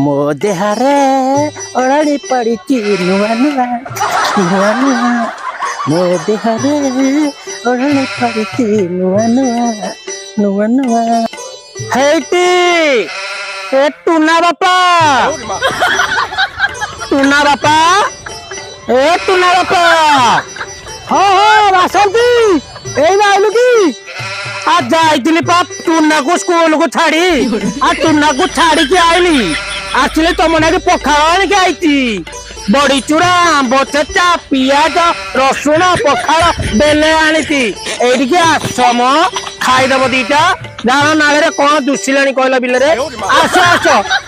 ମୋ ଦେହରେ ଅଳଣି ପଡ଼ିଛି ନୂଆ ନୂଆ ନୂଆ ନୂଆ ମୋ ଦେହରେ ଅଳଣି ପଡ଼ିଛି ନୂଆ ନୂଆ ନୂଆ ନୂଆ ହେଇଟି ଏ ଟୁନା ବାପା ଟୁନା ବାପା ଏ ଟୁନା ବାପା ହଁ ହଁ ବାସନ୍ତି ଏଇ ନା ଆଇଲୁ କି आ जाइली पा टुना को स्कूल को छाड़ी आ टुना को छाड़ी के आईली आसले तुम ना पखाड़ के आई बड़ी चूड़ा आंब चेचा पियाज रसुण पखाड़ बेले आनी एडिके आसम खाईदब दीटा जान नाले कौन दुसिला कहला बिल आस आस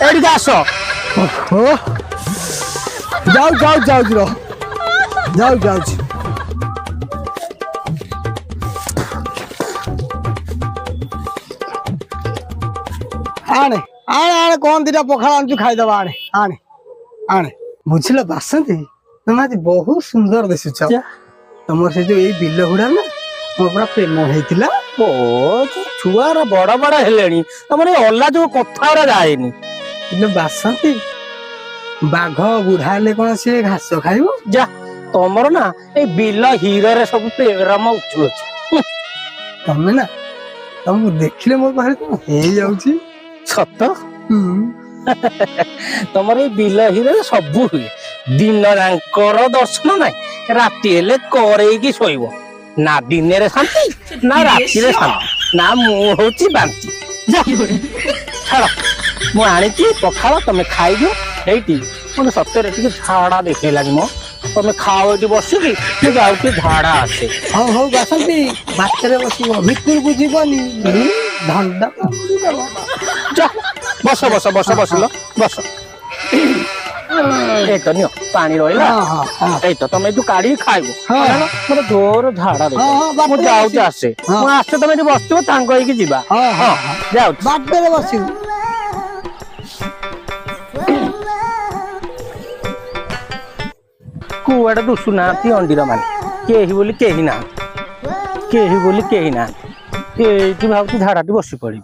एडिके आस जाऊ जाऊ जाऊ जाऊ जाऊ आने आने आने कौन दीटा पखाड़ आनु खाईदबा आने आने आने बुझल बासंती तुम आज बहुत सुंदर दिशुच तुम से जो ये बिल गुड़ा ना मो पूरा प्रेम होइतिला ओ छुआर बड़ बड़ हेलेनी तमरे अल्ला जो कथा जाएनी बिल बासंती बाघ बुढ़ा हेले कौन से घास खाइबो जा तमर ना ए बिल हीरो रे सब प्रेम उछुल तमे ना तुमको देखले मो पारे तो हे जाउची सत तमर बिल हीरे सबू हुए दिन रांकर दर्शन ना राति हेले करेगी शोइब ना दिन रे शांति ना राति रे शांति ना मुंह होची बांती जा छाड़ मु आनी पखाड़ तमे खाइदियो एइटी मोने सत्य टिके झाड़ा देखैलानी मो तमे खाओ एटी बसिकी मु जाउती झाड़ा आसे हो हो बासंती बातरे बसिबो भितर बुझिबनी धंडा जा बस बस बस बस लो बस ए तो नियो पानी रहिला हां हां ए तो तमे तू काढी खाइबो हां मोर जोर झाड़ा दे मु जाउती आसे मु आसे तमे एटी बसतो तांग होई की जिबा हां हां जाउ बातरे बसिबो कुआडे दुसुना ती अंडीर माने केही बोली केही ना एठी भाबती झाड़ाटी बसी पड़ी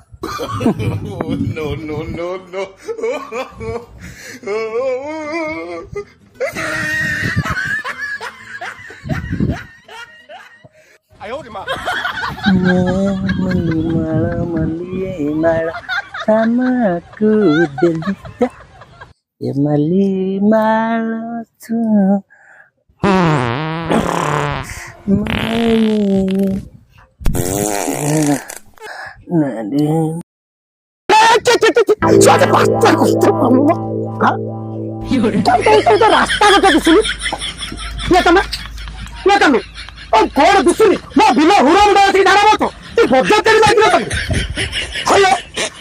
no, no, no, no. Ayo, di mana? Mali malam sama aku delita ya mali malam tu Nadi Suatu pasta kusta kamu Hah? Itu rasta kata di sini Lihat kamu Oh kau di sini Mau bila hurang dah sini darah moto Ini bocor dari lagi lah Ayo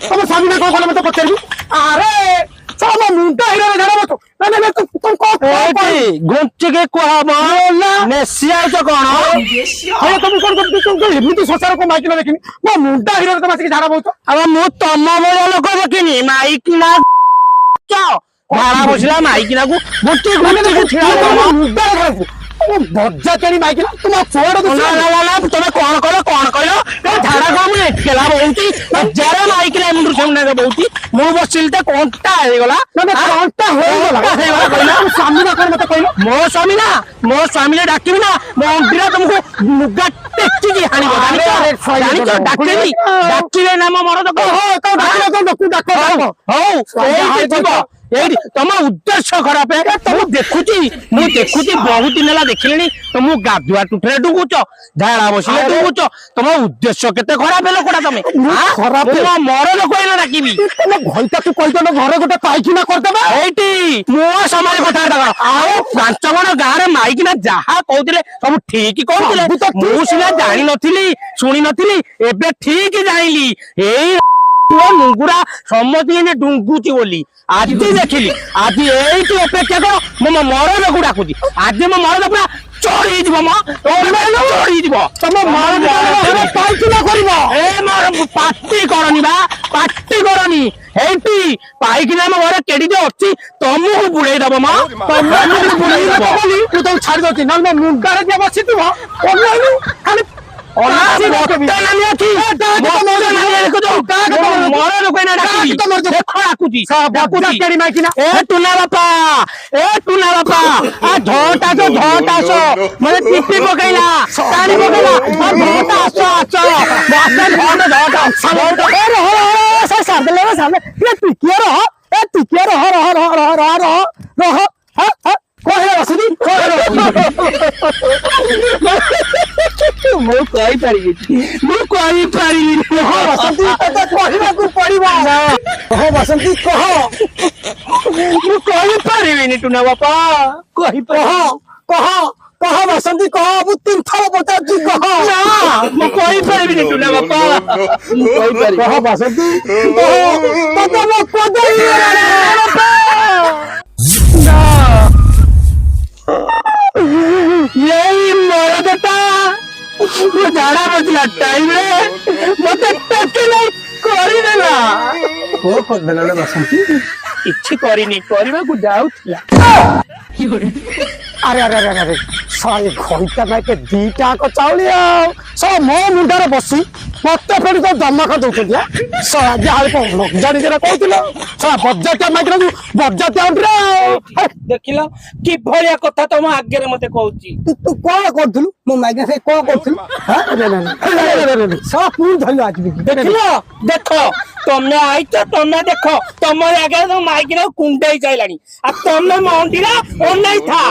Kamu sambil kau kalau moto bocor ni Are Sama muda hira darah moto Nana tuh kau गुंची के कुआ बोला नेसिया तो कौन अरे तुम कौन एमती संसार को माइक ना देखिनी मो मुंडा हिरो तो मासी झाड़ा बहुत अब मु तम बोला लोक देखिनी माइक ना क्या झाड़ा बसला माइक ना को गुंची को छिड़ा मुंडा बज्जा केनी माइक ना तुम छोड़ दो ना तुम कौन कहलो झाड़ा को मु एकेला बोलती जरा माइक ना मुंड सामने के बोलती मु बसिल त कोंटा हे गला ना कोंटा हे गला कहला स्वामी ना कर मत कहलो मो स्वामी ने डाकिबी ना मो अंडीरा तुमको मुगा टेक्की की हानि बदानी तो डाकिबे ना मो मरद को हो तो डाको हो एई देखो एई तम उद्देश्य खराब है तुम देखुची मु देखुची बहुत दिन ला देखिलेनी तुम गाधुआ टुटरे डुगुचो झाड़ा बसिले डुगुचो तुम उद्देश्य केते खराब है लोकड़ा तमे खराब मरद कहला डाकिबी तुम भइता तू कहतो न घरे गोटे पाइखिना कर देबा एइटी मो समय कथा डाक आउ पांचगण गां रे माइकिना जहा कहतिले सब ठीक कहतिले मु सिना जानि नथिली सुनि नथिली एबे ठीक जाइली एई मुंगुरा सम्मति ने डुंगुची बोली आज देखिली आज एइटी अपेक्षा कर मो मरद को डाकुची आज मो मरद पूरा चोरी जीव म चोरी जीव तुम मरद पाइखिना करबो ए मोर पार्टी करनी हेटी पाइखिना म घरे केडी जे अछि तुमको बुड़े दब म तुमको बुड़े दब बोली तू तो छाड़ दती न मुंगारे जे बसी तू खाली ଅନାସି ମତ ନାମି ଅଛି ମତ ନାମି ଦେଖୁଛୁ ମର ଲୋକ ଏନା ଡାକୁଛି ଦେଖ ଡାକୁଛି ମାଇକିନା ଏ ଟୁନା ବାପା ଆ ଝଟା ଆସ ମତେ ପିଟି ପକେଇଲା ଟାଣି ପକେଇଲା ଝଟା ଆସ ଝଟା ଏ ରହ ସାଦେଲେ ଟିକିଏ ରହ କହିଲେ ବସୁନି ମୁଁ କହିପାରିବିନି ବସନ୍ତି ତତେ କହିବାକୁ ପଡିବ ବସନ୍ତି କହ ମୁଁ କହିପାରିବିନି ଟୁନା ବାପା କହ ବସନ୍ତି କହ ମୁଁ 3 ଥର ପଚାରୁଛି କହ ନା ମୁଁ କହିପାରିବିନି ଟୁନା ବାପା କହ ବସନ୍ତି ତତେ ମୁଁ ପଦେଇ यही मरदटा वो झाड़ा बसला टाइम रे मते टके नहीं करी देला को कर देला रे बसंती किछि करिनी करबा को जाउथला अरे सारे घंटा में के दीटा को चाउलिया सब मो मुंडारे बसी मते फेर तो जमा कर दउछिया सारा जाल को जानी जरा कहतिलो सारा बज्जाटा माइकरा बज्जाटा उठरा देखिल कि भलिया कथा तुम आगे मते कहूची तू कौन करथलु मो माइकरा से कौन करथलु हां सब पूर्ण धन्यवाद आज देखिल देखो तमे आई तो तमे देखो तमरे आगे तो माइकरा कुंडई जाइलानी आ तमे मंडीरा ओन्नै था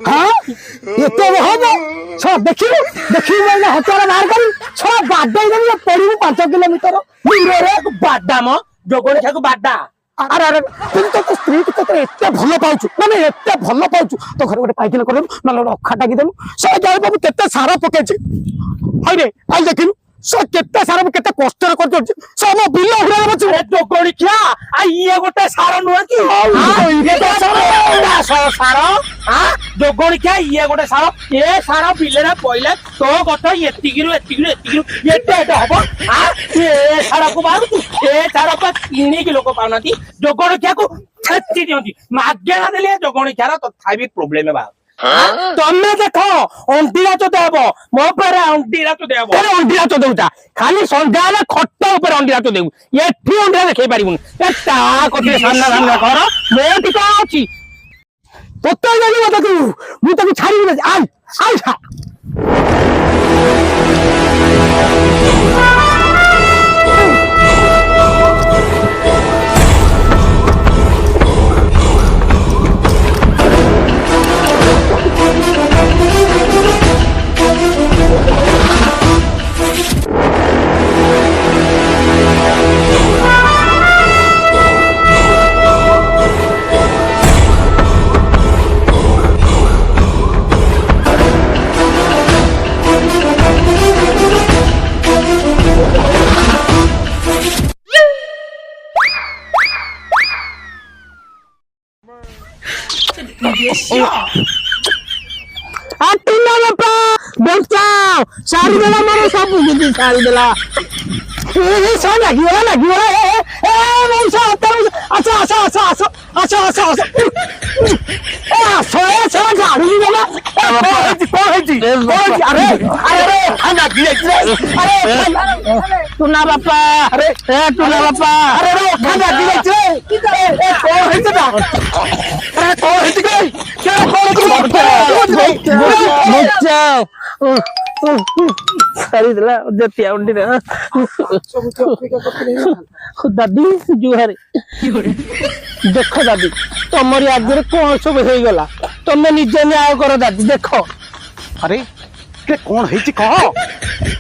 हां ये तो हो सब देखियो मैं हतारा मार कर सब बाडई देबी पड़िबू 5 किलोमीटर रे बाडा म जोगोणी छाको बाडा अरे तुम तो स्त्री को तो एते भल पाउछु माने एते भल पाउछु तो घर गोटे पाइकिन करलु माने अखा टाकी देलु सब जाय बाबू केते सारा पकेछि हाय रे आई देखिनु सब केते सारा केते कष्ट कर दो सब बिल उड़ा बछु जोगोणी क्या आ ये गोटे सारा नुआ की हां ये तो सारा हां जोगोणी क्या ये गोटे सारा ये सारा बिलेरा पइला तो गट एतिगिरु एते हबो हां ये सारा को बाहर ए सारा का 3 किलो को पाउनाती जोगोणी क्या को छत्ती दियंती मागेना देले जोगोणी क्या तो थाबी प्रॉब्लम है बा तमे देखो अंटीरा तो देबो मो पर अंटीरा तो देबो अरे अंडीरा तो देउता खाली संजाले खट्ट ऊपर अंडीरा तो देउ एठी अंडीरा देखै पारिबुन ए ता कोते सामना कर मो टिका अछि तोते जानी मत तू मु तक छाड़ी न आई टुना बापा बचाओ सारी देला मारो सब बुद्धि सारी देला ए सब लगी ए मौसा अच्छा ए झाड़ू देला कौन अरे खाना टुना बापा अरे टुना बापा अरे खाना दादी जुहारे देख दादी तुमरी आगे कौन सब हो गला तुम निजे न्याय कर दादी देख अरे के कौन हेची कह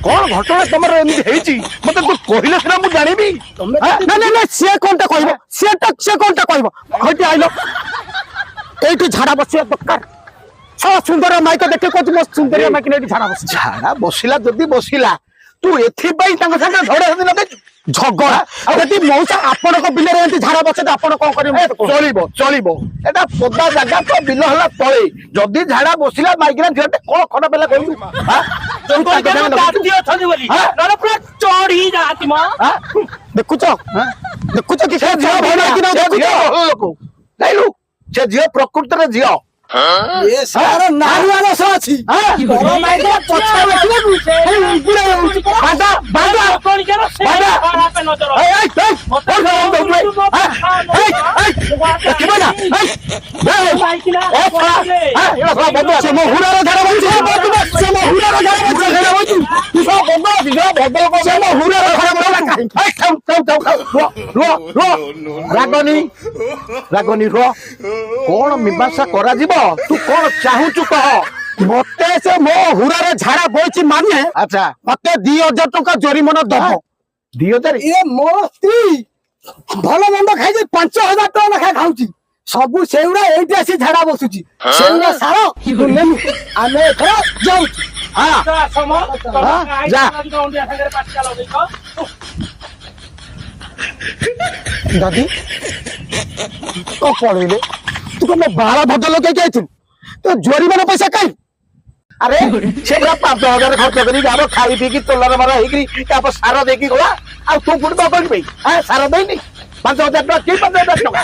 कौन घटना तमर एमि हेची मते तू कहिले सिना मु जानिबी ना से कोनटा कहबो से कोनटा कहबो हटी आइलो एठी झाड़ा बसिया दरकार सब सुंदर माइक देखे कोच मस्त सुंदर माइक ने झाड़ा बस झाड़ा बसिला जदी बसिला तू एथि पई तांग संगे झगड़ा हदि लगे झगड़ा यदि मौसा आपण को बिल रे एंती झाड़ा बसे त आपण कोन करियो चलिबो एटा पदा जागा तो बिल हला तळे जदी झाड़ा बसिला माइक ने झटे कोन खडा बेला कहू हां जोगोणी क्या दादी अछन बोली नरे पूरा चढ़ी जाती म देखुच कि से झियो भला कि न देखुच लोक नाइलु से झियो प्रकृति रे झियो ଏ ସାର ନାଳୁଆ ଦୋଷ ଅଛି ଘର ମାଇକ ପଛ ଦେଖିବାକୁ ଖାଲି ଉଗୁରା ହଉଛି କଣ? ବାଜା ବାଜା ଲୋକଣିକାର ସେ ବାଜା। ଖରାପ ନଜର ଏଇ ଏଇ ଏଇ ମତେ ଏଇ ଦେଖିବ ନା ପାଇକିନା ଏ ଶଳା ଏଇଟା ଶଳା ବଦଳ ସେ ମୋ ହୁରାର ଝାଡା ବଞ୍ଚି ସେ ମୋ ହୁରାର ଝାଡା ବଞ୍ଚି ଝାଡା ବଞ୍ଚି ତୁ ଶଳା ବଦଳ ଅଛି ଶଳା ବଦଳ ସେ ମୋ ହୁରାର ଝାଡା ବଞ୍ଚି ଏଇ ଖାଉ ଖାଉ ଖାଉ ଖାଉ ରୁହ ରୁହ ରାଗନି ରାଗନି ରୁହ କଣ ମୀମାଂସା କରାଯିବ ତୁ କଣ ଚାହୁଁଛୁ କହ ମତେ ସେ ମୋ ହୁରାର ଝାଡା ବଞ୍ଚି ମାନେ ଆଚ୍ଛା ମତେ 2,000 ଟଙ୍କା ଜରିମାନା ଦବ 2,000 ଏ ମୋ ସ୍ତ୍ରୀ ଭଲ ମନ୍ଦ ଖାଇକି 5,000 ଟଙ୍କା ଲେଖା ଖାଉଛି ସବୁ ସେଗୁଡା ଏଇଠି ଆସି ଝାଡା ବସୁଛି ସେଗୁଡା ସାର ନେମୁ ଆମେ ଏଥର ଯାଉଛୁ ହଁ ଯା। ଦାଦି କଣ ପଳେଇଲେ ତୁ କଣ ମୋ ବାଳ ଭଦ୍ର ଲଗେଇକି ଆଇଥିଲୁ ତ ଜରିମାନା ପଇସା କାଇଁ ଆରେ ସେ ପୁରା 5,000 ଖର୍ଚ୍ଚ କରି ଯାବ ଖାଇ ପିଇକି ତୋଲାର ମାର ହେଇକିରି ତାପରେ ସାର ଦେଇକି ଗଲା ଆଉ ତୁ ପୁଣି କଣ କରିବି ସାର ଦେଇନି 5,000 ଟଙ୍କା କି 5,000 ଟଙ୍କା